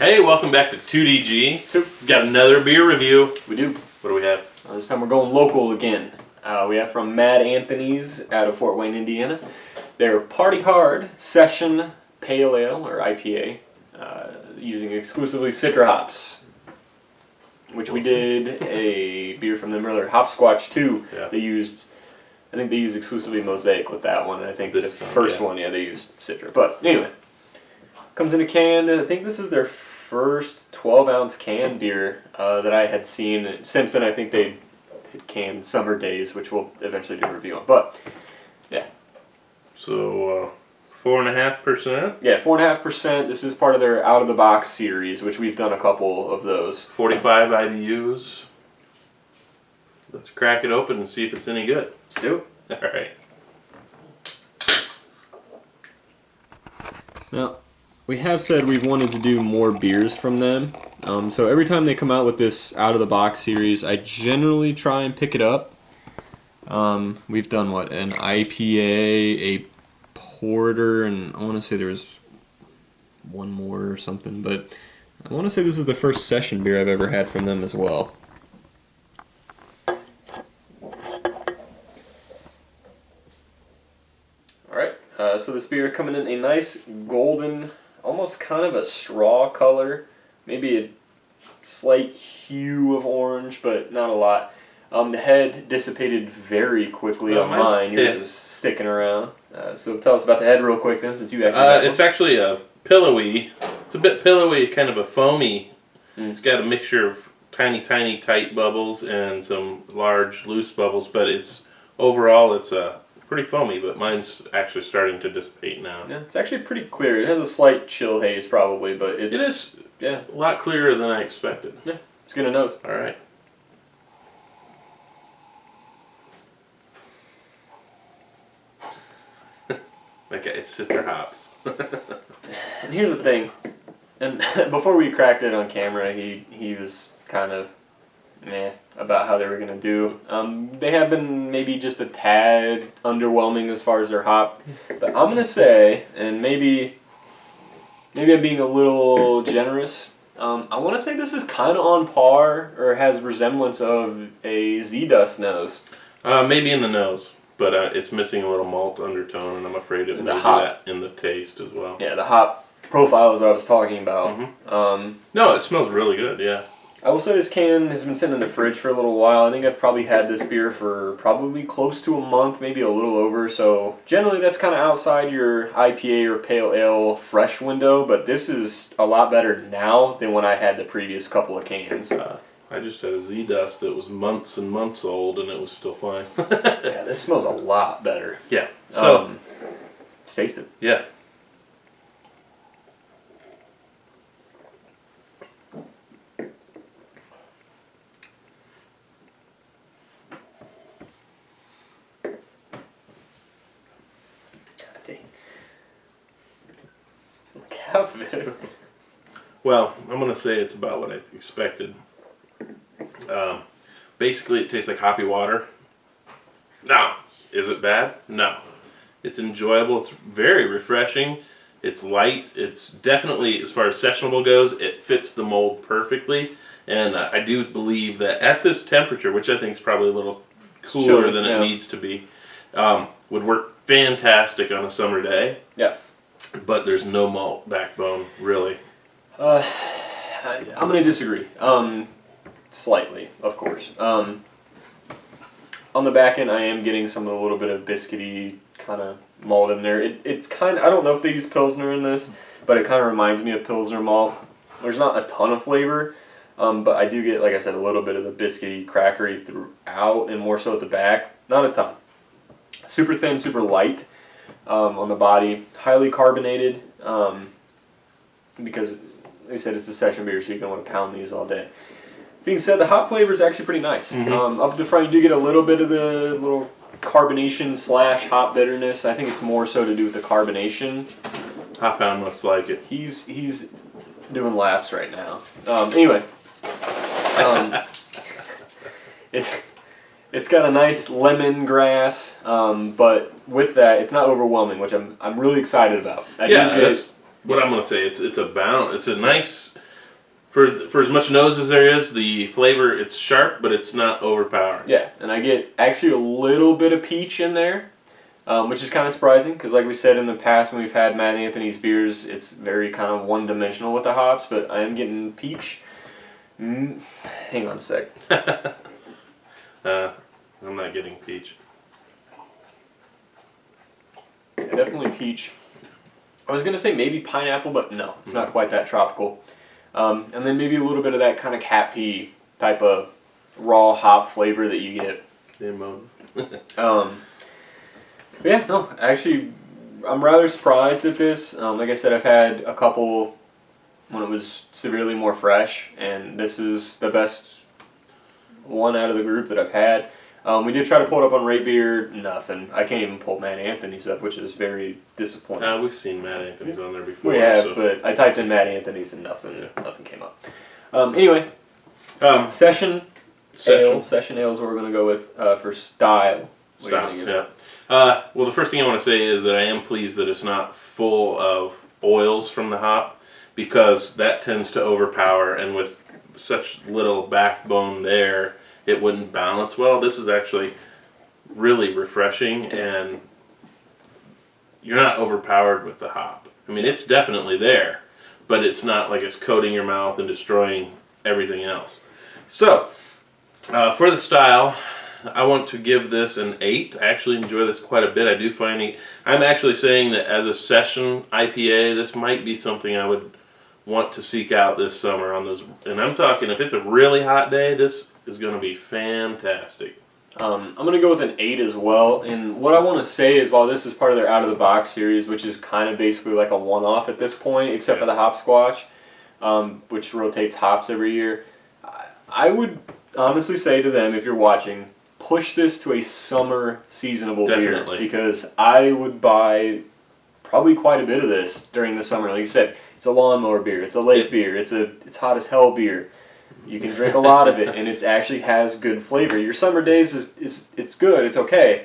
Hey, welcome back to 2DG. We've got another beer review. We do. What do we have? This time we're going local again. We have from Mad Anthony's out of Fort Wayne, Indiana. Their Party Hard Session Pale Ale, or IPA, using exclusively Citra hops. Which we did a beer from them earlier, Hopsquatch 2. Yeah. I think they used exclusively Mosaic with that one. And I think the first one, they used Citra. But anyway, comes in a can. I think this is their first 12-ounce can beer that I had seen. Since then, I think they had canned Summer Days, which we'll eventually do a review on. But, yeah. So, 4.5%? Yeah, 4.5%. This is part of their out-of-the-box series, which we've done a couple of those. 45 IBUs. Let's crack it open and see if it's any good. Let's do it. All right. Now, we have said we've wanted to do more beers from them. So every time they come out with this out-of-the-box series, I generally try and pick it up. We've done, an IPA, a porter, and I want to say there was one more or something, but I want to say this is the first session beer I've ever had from them as well. Alright, so this beer coming in a nice golden, almost kind of a straw color, maybe a slight hue of orange, but not a lot. The head dissipated very quickly on mine. Yours is sticking around. So tell us about the head real quick then, since you actually it's actually a pillowy. It's a bit pillowy, kind of a foamy. It's got a mixture of tiny, tight bubbles and some large, loose bubbles, but overall it's pretty foamy, but mine's actually starting to dissipate now. Yeah, it's actually pretty clear. It has a slight chill haze probably, but it is a lot clearer than I expected. Yeah, it's good to know. All right. Okay, it's Citra hops. And here's the thing, and before we cracked it on camera, he was kind of meh about how they were going to do. They have been maybe just a tad underwhelming as far as their hop, but I'm going to say, and maybe I'm being a little generous, I want to say this is kind of on par, or has resemblance of a Z-Dust nose. Maybe in the nose, but it's missing a little malt undertone, and I'm afraid it may do that in the taste as well. Yeah, the hop profile is what I was talking about. Mm-hmm. No, it smells really good, yeah. I will say this can has been sitting in the fridge for a little while. I think I've probably had this beer for probably close to a month, maybe a little over. So generally that's kind of outside your IPA or pale ale fresh window, but this is a lot better now than when I had the previous couple of cans. I just had a Z-Dust that was months and months old, and it was still fine. Yeah, this smells a lot better. Yeah. So, let's taste it. Yeah. Well, I'm going to say it's about what I expected. Basically, it tastes like hoppy water. Now, is it bad? No. It's enjoyable. It's very refreshing. It's light. It's definitely, as far as sessionable goes, it fits the mold perfectly. And I do believe that at this temperature, which I think is probably a little cooler than it needs to be, would work fantastic on a summer day. Yeah. But there's no malt backbone, really. I'm going to disagree. Slightly, of course. On the back end, I am getting a little bit of biscuity kind of malt in there. It's kind of, I don't know if they use Pilsner in this, but it kind of reminds me of Pilsner malt. There's not a ton of flavor, but I do get, like I said, a little bit of the biscuity, crackery throughout, and more so at the back. Not a ton. Super thin, super light on the body. Highly carbonated, because, like I said, it's a session beer, so you're going to want to pound these all day. Being said, the hop flavor is actually pretty nice. Up at the front, you do get a little bit of the little carbonation / hop bitterness. I think it's more so to do with the carbonation. Hop Hound must like it. He's doing laps right now. Anyway, it's got a nice lemongrass, but with that, it's not overwhelming, which I'm really excited about. That's what I'm going to say. It's a balance. It's a nice For as much nose as there is, the flavor, it's sharp, but it's not overpowering. Yeah, and I get actually a little bit of peach in there, which is kind of surprising because, like we said in the past when we've had Mad Anthony's beers, it's very kind of one-dimensional with the hops, but I am getting peach. Hang on a sec. I'm not getting peach. Yeah, definitely peach. I was going to say maybe pineapple, but no, it's not quite that tropical. And then maybe a little bit of that kind of cat pea type of raw hop flavor that you get. Yeah, no, actually, I'm rather surprised at this. Like I said, I've had a couple when it was severely more fresh, and this is the best one out of the group that I've had. We did try to pull it up on Rate Beer, nothing. I can't even pull Mad Anthony's up, which is very disappointing. We've seen Mad Anthony's on there before. We have, so. but I typed in Mad Anthony's and nothing came up. Anyway, Session Ale. Session Ale is what we're going to go with for style. Yeah. Well, the first thing I want to say is that I am pleased that it's not full of oils from the hop, because that tends to overpower, and with such little backbone there, it wouldn't balance well. This is actually really refreshing, and you're not overpowered with the hop. I mean, it's definitely there, but it's not like it's coating your mouth and destroying everything else. So, for the style, I want to give this an 8. I actually enjoy this quite a bit. I do find I'm actually saying that as a session IPA, this might be something I would want to seek out this summer on those. And I'm talking, if it's a really hot day, this is going to be fantastic. I'm going to go with an 8 as well. And what I want to say is, while this is part of their Out of the Box series, which is kind of basically like a one-off at this point, except for the Hop Squash, which rotates hops every year, I would honestly say to them, if you're watching, push this to a summer seasonable beer, because I would buy probably quite a bit of this during the summer. Like you said, it's a lawnmower beer, it's a lake beer, it's hot as hell beer. You can drink a lot of it, and it actually has good flavor. Your summer days it's good, it's okay,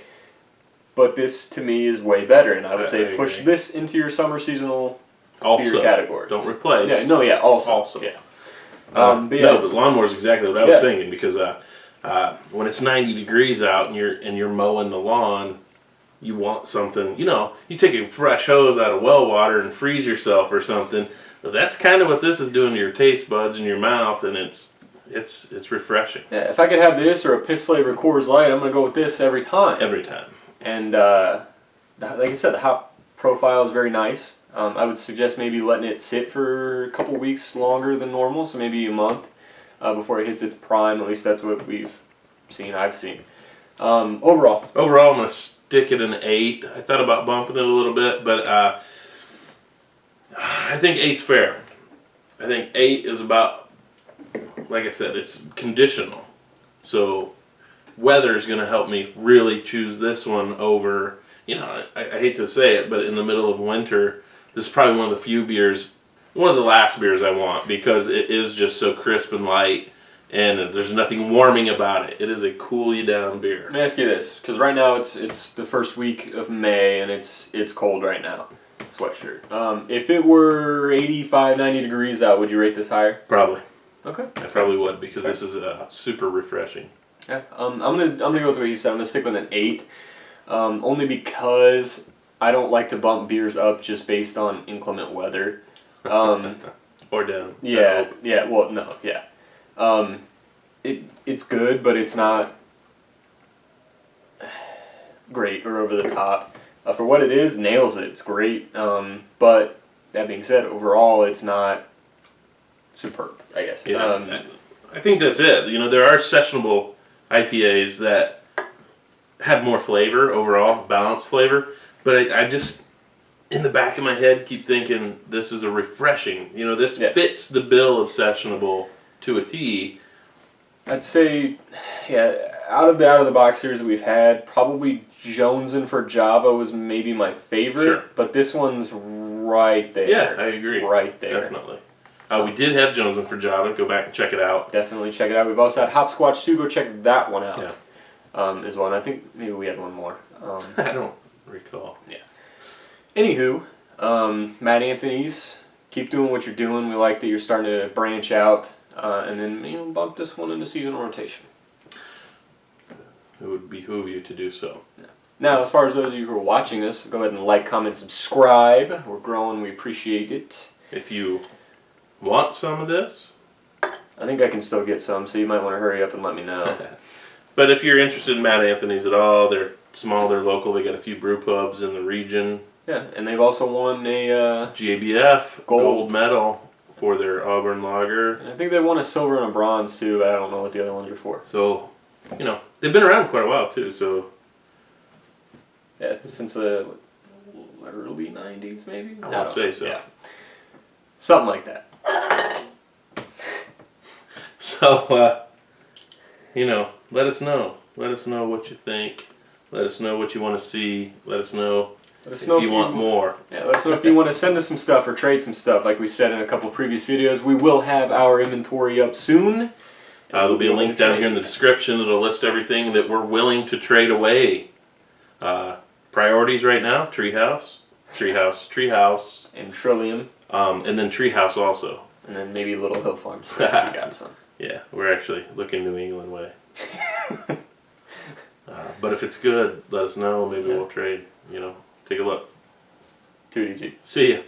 but this to me is way better, and I would say push this into your summer seasonal beer category. Don't replace. Yeah, no, yeah, also. Yeah. But lawnmower is exactly what I was thinking, because when it's 90 degrees out and you're mowing the lawn, you want something, you take a fresh hose out of well water and freeze yourself or something. But that's kind of what this is doing to your taste buds and your mouth, and it's refreshing. Yeah, if I could have this or a piss flavored Coors Light, I'm gonna go with this every time. Every time. And like I said, the hop profile is very nice. I would suggest maybe letting it sit for a couple weeks longer than normal, so maybe a month before it hits its prime. At least that's what I've seen. Overall, I'm going to stick it an 8. I thought about bumping it a little bit, but I think 8's fair. I think 8 is about, like I said, it's conditional. So weather is going to help me really choose this one over, I hate to say it, but in the middle of winter, this is probably one of the few beers, one of the last beers I want, because it is just so crisp and light, and there's nothing warming about it. It is a cool you down beer. Let me ask you this, because right now it's the first week of May, and it's cold right now. Sweatshirt. If it were 85, 90 degrees out, would you rate this higher? Probably. Okay. I probably would, because this is super refreshing. Yeah. I'm gonna go with what you said. I'm gonna stick with an 8, only because I don't like to bump beers up just based on inclement weather. Or down. Yeah. Yeah. Well, no. Yeah. It's good, but it's not great or over the top. For what it is, nails it. It's great. But that being said, overall, it's not superb, I guess. Yeah, I think that's it. There are sessionable IPAs that have more flavor overall, balanced flavor. But I just, in the back of my head, keep thinking this is a refreshing. This fits the bill of sessionable to a T. I'd say, out of the box series that we've had, probably Jonesin' for Java was maybe my favorite. Sure. But this one's right there. Yeah, I agree. Right there. Definitely. We did have Jonesin' for Java. Go back and check it out. Definitely check it out. We've also had Hopsquatch too. Go check that one out. As well. And I think maybe we had one more. I don't recall. Yeah. Anywho, Mad Anthony's keep doing what you're doing. We like that you're starting to branch out, and then bump this one into seasonal rotation. It would behoove you to do so. Yeah. Now, as far as those of you who are watching us, go ahead and like, comment, subscribe. We're growing. We appreciate it. If you want some of this, I think I can still get some, so you might want to hurry up and let me know. but if you're interested in Mad Anthony's at all, they're small, they're local. They got a few brew pubs in the region. Yeah, and they've also won a GABF gold medal for their Auburn Lager. And I think they won a silver and a bronze too. I don't know what the other ones are for. So, they've been around quite a while too. So, yeah, since the early '90s, maybe. I would say so. Yeah. Something like that. So, let us know. Let us know what you think. Let us know what you want to see. Let us know if you want more. Yeah, let us know if you want to send us some stuff or trade some stuff. Like we said in a couple previous videos, we will have our inventory up soon. There'll be a link down here in the description that'll list everything that we're willing to trade away. Priorities right now: Treehouse, and Trillium, and then Treehouse also. and then maybe Little Hill Farms. We got some. Yeah, we're actually looking New England way. But if it's good, let us know. Maybe we'll trade. Take a look. 2DG. See ya.